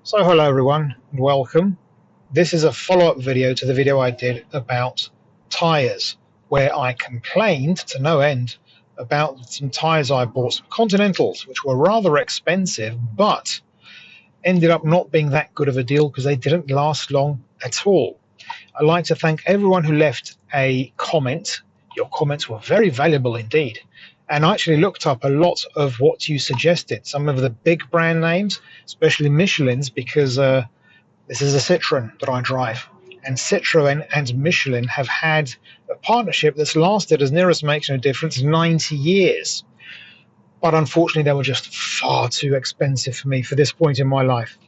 So hello everyone and welcome. This is a follow-up video to the video I did about tyres, where I complained to no end about some tyres I bought, some Continentals, which were rather expensive but ended up not being that good of a deal because they didn't last long at all. I'd like to thank everyone who left a comment. Your comments were very valuable indeed. And I actually looked up a lot of what you suggested, some of the big brand names, especially Michelin's, because this is a Citroen that I drive. And Citroen and Michelin have had a partnership that's lasted, as near as makes no difference, 90 years. But unfortunately, they were just far too expensive for me for this point in my life.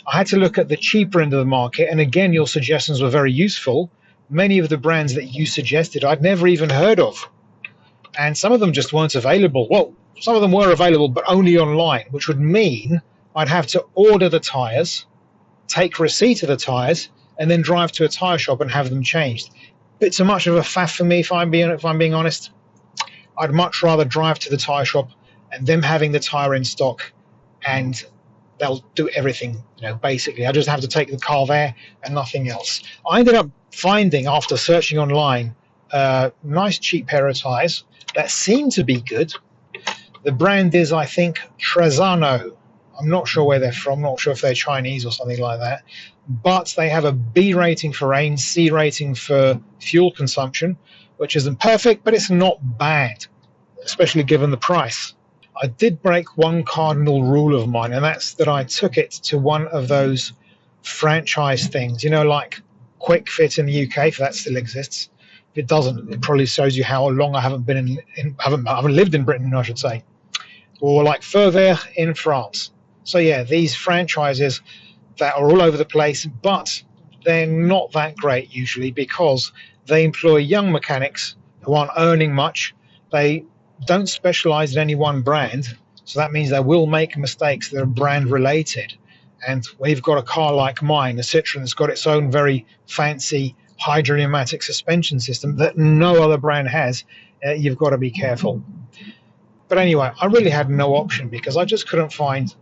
I had to look at the cheaper end of the market, and again, your suggestions were very useful. Many of the brands that you suggested I'd never even heard of. And some of them just weren't available. Well, some of them were available, but only online, which would mean I'd have to order the tyres, take receipt of the tyres, and then drive to a tyre shop and have them changed. Bit too much of a faff for me, if I'm being honest. I'd much rather drive to the tyre shop and them having the tyre in stock, and they'll do everything, basically. I just have to take the car there and nothing else. I ended up finding, after searching online, a nice cheap pair of tyres that seem to be good. The brand is, I think, Trezano. I'm not sure where they're from, not sure if they're Chinese or something like that, but they have a B rating for range, C rating for fuel consumption, which isn't perfect, but it's not bad, especially given the price. I did break one cardinal rule of mine, and that's that I took it to one of those franchise things, like Quick Fit in the UK, if that still exists. If it doesn't, it probably shows you how long I haven't been I haven't lived in Britain, I should say, or like further in France. So yeah, these franchises that are all over the place, but they're not that great usually because they employ young mechanics who aren't earning much. They don't specialize in any one brand, so that means they will make mistakes that are brand related. And we've got a car like mine, the Citroen, that's got its own very fancy hydropneumatic suspension system that no other brand has. You've got to be careful. But anyway, I really had no option because I just couldn't find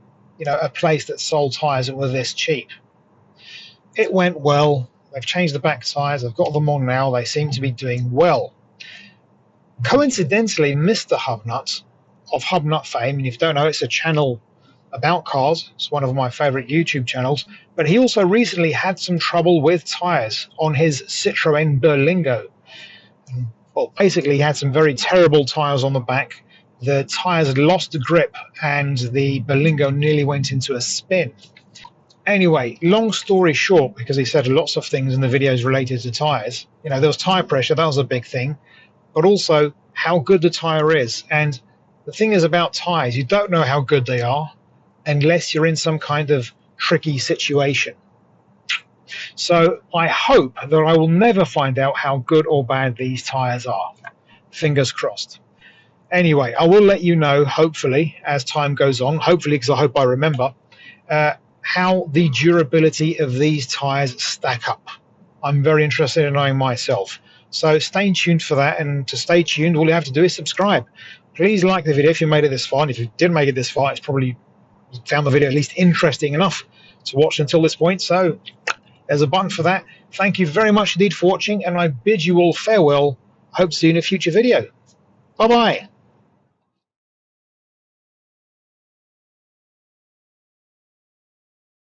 a place that sold tyres that were this cheap. It went well. They've changed the back tyres. I've got them on now. They seem to be doing well. Coincidentally, Mr. Hubnut of Hubnut fame, and if you don't know, it's a channel about cars. It's one of my favorite YouTube channels, but he also recently had some trouble with tyres on his Citroen Berlingo. Well, basically he had some very terrible tyres on the back. The tyres had lost the grip and the Berlingo nearly went into a spin. Anyway, long story short, because he said lots of things in the videos related to tyres, there was tyre pressure, that was a big thing, but also how good the tyre is. And the thing is about tyres, you don't know how good they are unless you're in some kind of tricky situation. So I hope that I will never find out how good or bad these tyres are. Fingers crossed. Anyway, I will let you know, hopefully, as time goes on, hopefully because I hope I remember, how the durability of these tyres stack up. I'm very interested in knowing myself. So stay tuned for that, and to stay tuned, all you have to do is subscribe. Please like the video if you made it this far, and if you didn't make it this far, it's probably you found the video at least interesting enough to watch until this point. So there's a button for that. Thank you very much indeed for watching, and I bid you all farewell. Hope to see you in a future video. Bye bye.